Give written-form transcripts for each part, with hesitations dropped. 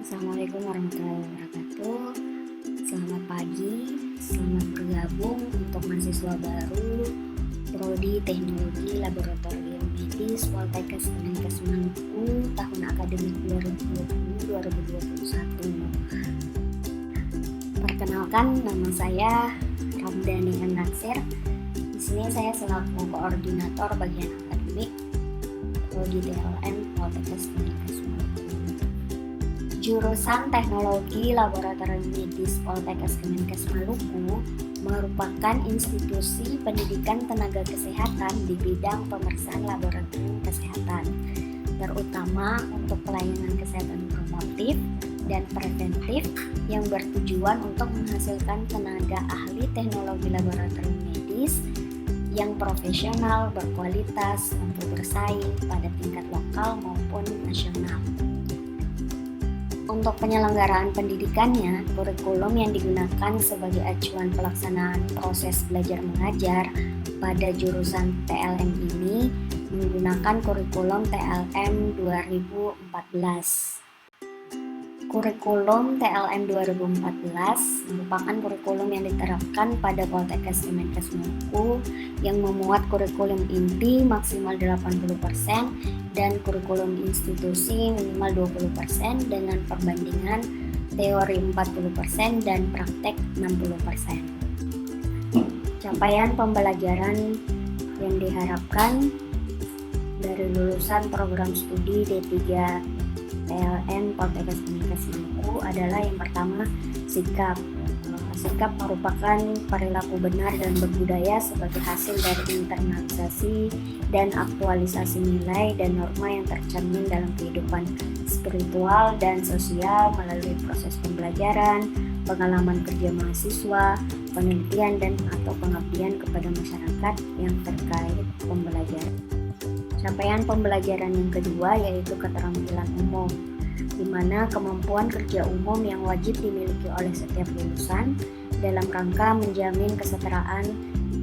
Assalamualaikum warahmatullahi wabarakatuh. Selamat pagi, selamat bergabung untuk mahasiswa baru Prodi Teknologi Laboratorium Medis Poltekkes Kemenkes Maluku tahun akademik 2020-2021. Perkenalkan, nama saya Ramdhani Natsir. Di sini saya selaku koordinator bagian akademik Prodi TLM Poltekkes Kemenkes Maluku. Jurusan Teknologi Laboratorium Medis Poltekkes Kemenkes Maluku merupakan institusi pendidikan tenaga kesehatan di bidang pemeriksaan laboratorium kesehatan, terutama untuk pelayanan kesehatan promotif dan preventif yang bertujuan untuk menghasilkan tenaga ahli teknologi laboratorium medis yang profesional, berkualitas, mampu bersaing pada tingkat lokal maupun nasional. Untuk penyelenggaraan pendidikannya, kurikulum yang digunakan sebagai acuan pelaksanaan proses belajar mengajar pada jurusan TLM ini menggunakan kurikulum TLM 2014. Kurikulum TLM 2014 merupakan kurikulum yang diterapkan pada Poltekkes Kemenkes Maluku yang memuat kurikulum inti maksimal 80% dan kurikulum institusi minimal 20% dengan perbandingan teori 40% dan praktek 60%. Capaian pembelajaran yang diharapkan dari lulusan program studi D3 TLM Poltekkes Kemenkes Maluku adalah yang pertama, sikap. Sikap merupakan perilaku benar dan berbudaya sebagai hasil dari internalisasi dan aktualisasi nilai dan norma yang tercermin dalam kehidupan spiritual dan sosial melalui proses pembelajaran, pengalaman kerja mahasiswa, penelitian dan atau pengabdian kepada masyarakat yang terkait pembelajaran. Capaian pembelajaran yang kedua yaitu keterampilan umum, di mana kemampuan kerja umum yang wajib dimiliki oleh setiap lulusan dalam rangka menjamin kesetaraan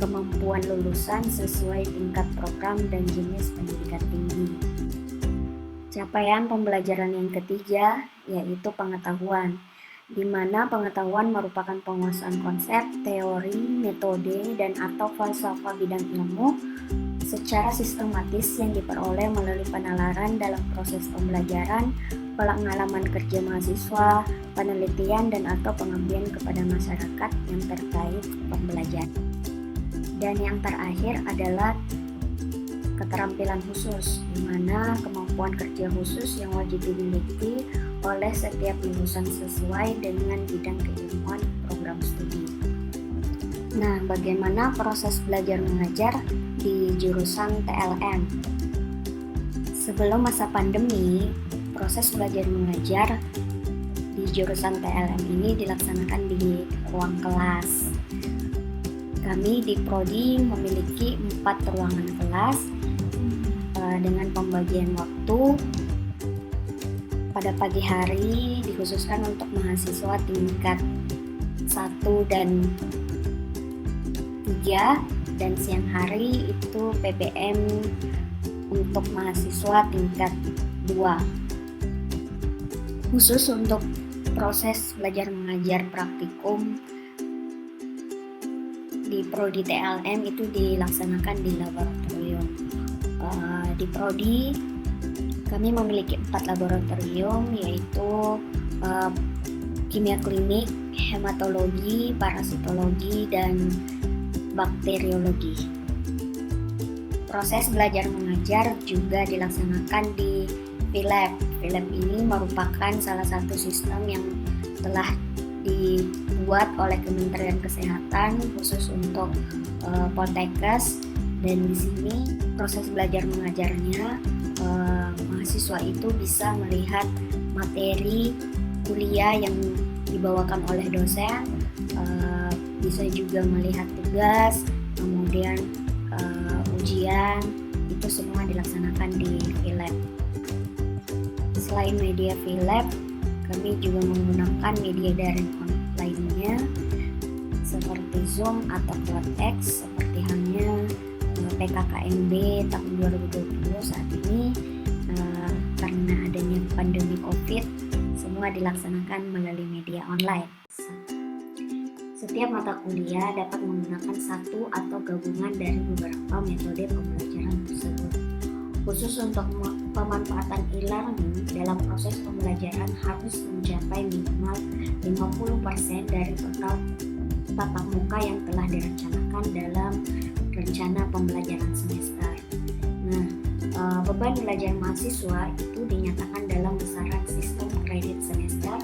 kemampuan lulusan sesuai tingkat program dan jenis pendidikan tinggi. Capaian pembelajaran yang ketiga yaitu pengetahuan, di mana pengetahuan merupakan penguasaan konsep, teori, metode, dan atau falsafah bidang ilmu secara sistematis yang diperoleh melalui penalaran dalam proses pembelajaran, pengalaman kerja mahasiswa, penelitian dan atau pengabdian kepada masyarakat yang terkait pembelajaran. Dan yang terakhir adalah keterampilan khusus, di mana kemampuan kerja khusus yang wajib dimiliki oleh setiap lulusan sesuai dengan bidang keilmuan program studi. Nah, bagaimana proses belajar mengajar di jurusan TLM? Sebelum masa pandemi, proses belajar mengajar di jurusan TLM ini dilaksanakan di ruang kelas. Kami di Prodi memiliki 4 ruangan kelas dengan pembagian waktu. Pada pagi hari dikhususkan untuk mahasiswa tingkat 1 dan 3, dan siang hari itu PPM untuk mahasiswa tingkat 2. Khusus untuk proses belajar mengajar praktikum di Prodi TLM itu dilaksanakan di laboratorium. Di Prodi kami memiliki 4 laboratorium yaitu kimia klinik, hematologi, parasitologi, dan bakteriologi. Proses belajar mengajar juga dilaksanakan di PhilLab. PhilLab ini merupakan salah satu sistem yang telah dibuat oleh Kementerian Kesehatan khusus untuk Poltekkes, dan di sini proses belajar mengajarnya mahasiswa itu bisa melihat materi kuliah yang dibawakan oleh dosen, bisa juga melihat tugas, kemudian ujian, itu semua dilaksanakan di PhilLab. Selain media PhilLab, kami juga menggunakan media daring lainnya seperti Zoom atau CloudX, seperti halnya PKKMB tahun 2020 saat ini karena adanya pandemi COVID, semua semua dilaksanakan melalui media online. Setiap mata kuliah dapat menggunakan satu atau gabungan dari beberapa metode pembelajaran tersebut. Khusus untuk pemanfaatan e-learning dalam proses pembelajaran harus mencapai minimal 50% dari total tatap muka yang telah direncanakan dalam rencana pembelajaran semester. Nah, beban belajar mahasiswa itu dinyatakan dalam besaran sistem kredit semester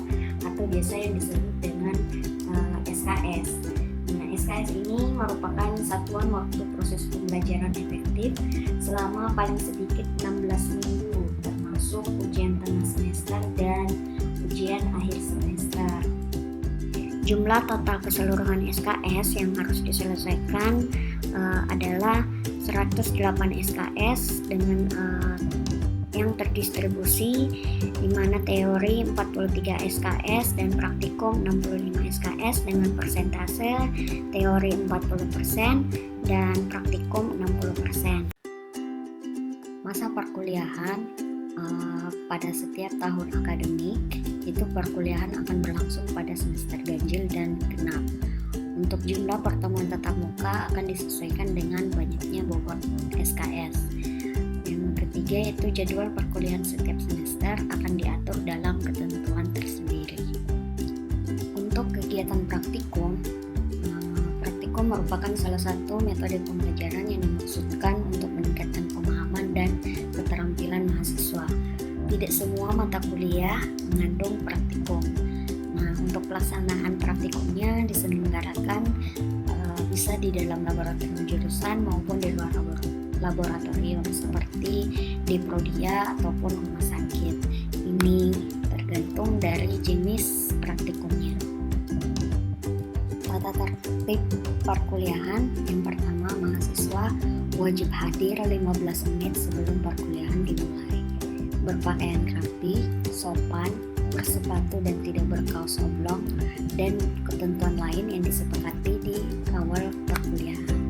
atau biasa yang disebut dengan SKS. Nah, SKS ini merupakan satuan waktu proses pembelajaran efektif selama paling sedikit 16 minggu, termasuk ujian tengah semester dan ujian akhir semester. Jumlah total keseluruhan SKS yang harus diselesaikan adalah 108 SKS dengan yang terdistribusi, di mana teori 43 SKS dan praktikum 65 SKS dengan persentase teori 40% dan praktikum 60%. Masa perkuliahan pada setiap tahun akademik itu perkuliahan akan berlangsung pada semester ganjil dan genap. Untuk jumlah pertemuan tatap muka akan disesuaikan dengan banyaknya bobot SKS. Yang ketiga yaitu jadwal perkuliahan setiap semester akan diatur dalam ketentuan tersendiri. Untuk kegiatan praktikum merupakan salah satu metode pembelajaran yang dimaksudkan untuk meningkatkan pemahaman dan keterampilan mahasiswa. Tidak semua mata kuliah mengandung praktikum. Nah, untuk pelaksanaan praktikumnya diselenggarakan bisa di dalam laboratorium jurusan maupun di luar laboratorium seperti di Prodia ataupun rumah sakit. Ini tergantung dari jenis praktikumnya. Tata tertib perkuliahan: yang pertama, mahasiswa wajib hadir 15 menit sebelum perkuliahan dimulai. Berpakaian rapi, sopan, bersepatu dan tidak berkaos oblong, dan ketentuan lain yang disepakati di awal perkuliahan.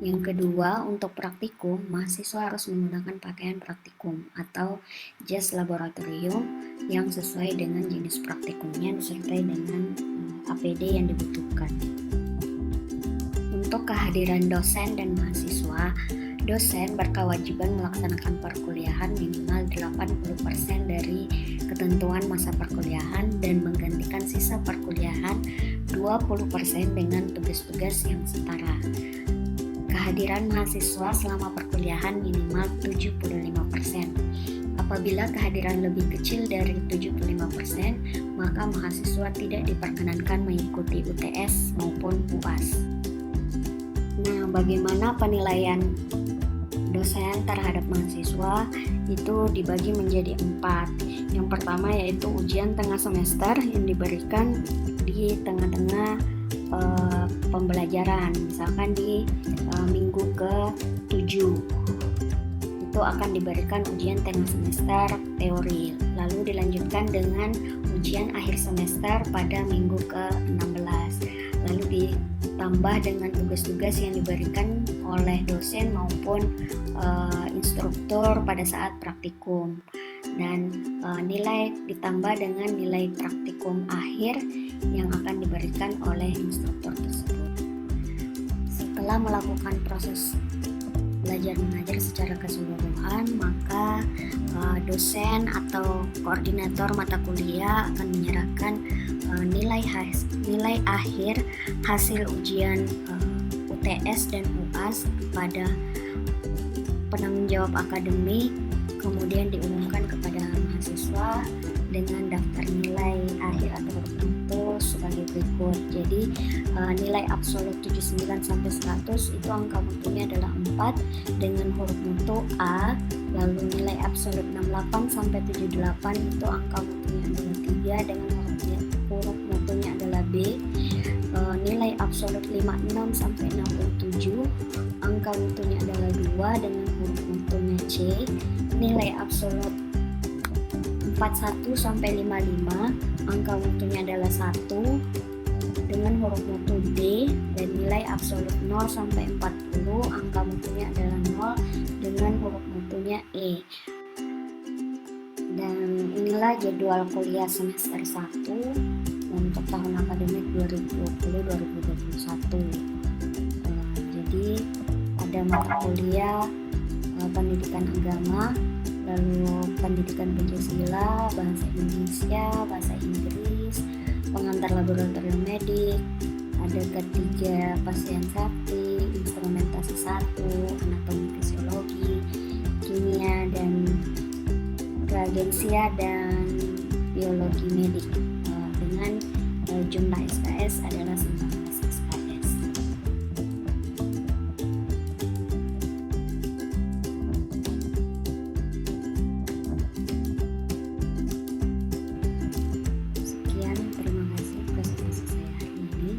Yang kedua, untuk praktikum, mahasiswa harus menggunakan pakaian praktikum atau jas laboratorium yang sesuai dengan jenis praktikumnya disertai dengan APD yang dibutuhkan. Untuk kehadiran dosen dan mahasiswa, dosen berkewajiban melaksanakan perkuliahan minimal 80% dari ketentuan masa perkuliahan dan menggantikan sisa perkuliahan 20% dengan tugas-tugas yang setara. Kehadiran mahasiswa selama perkuliahan minimal 75%. Apabila kehadiran lebih kecil dari 75%, maka mahasiswa tidak diperkenankan mengikuti UTS maupun UAS. Nah, bagaimana penilaian dosen terhadap mahasiswa? Itu dibagi menjadi 4. Yang pertama yaitu ujian tengah semester yang diberikan di tengah-tengah pembelajaran, misalkan di minggu ke-7 itu akan diberikan ujian tengah semester teori, lalu dilanjutkan dengan ujian akhir semester pada minggu ke-16, lalu ditambah dengan tugas-tugas yang diberikan oleh dosen maupun instruktur pada saat praktikum, dan nilai ditambah dengan nilai praktikum akhir yang akan diberikan oleh instruktur tersebut. Setelah melakukan proses belajar mengajar secara keseluruhan, maka dosen atau koordinator mata kuliah akan menyerahkan nilai akhir hasil ujian UTS dan UAS kepada penanggung jawab akademik, kemudian diumumkan kepada mahasiswa dengan daftar nilai akhir atau berbentuk sebagai berikut. Jadi nilai absolut 79 sampai 100 itu angka mutunya adalah 4 dengan huruf mutu A, lalu nilai absolut 68 sampai 78 itu angka mutunya adalah 3 dengan huruf mutunya adalah B. Nilai absolut 56 sampai 67 angka mutunya adalah 2 dengan huruf mutunya C. Nilai absolut 41 sampai 55 angka mutunya adalah 1 dengan huruf mutu D, dan nilai absolut 0 sampai 40 angka mutunya adalah 0 dengan huruf mutunya E. Dan inilah jadwal kuliah semester 1 untuk tahun akademik 2020-2021. Jadi ada mata kuliah pendidikan agama, lalu pendidikan Pancasila, bahasa Indonesia, bahasa Inggris, pengantar laboratorium medik, ada ketiga pasien sakti, instrumentasi 1, anatomi fisiologi, kimia dan reagensia dan biologi medik dengan jumlah SKS adalah 19 SKS. Sekian, terima kasih presentasi saya hari ini.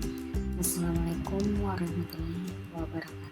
Wassalamualaikum warahmatullahi wabarakatuh.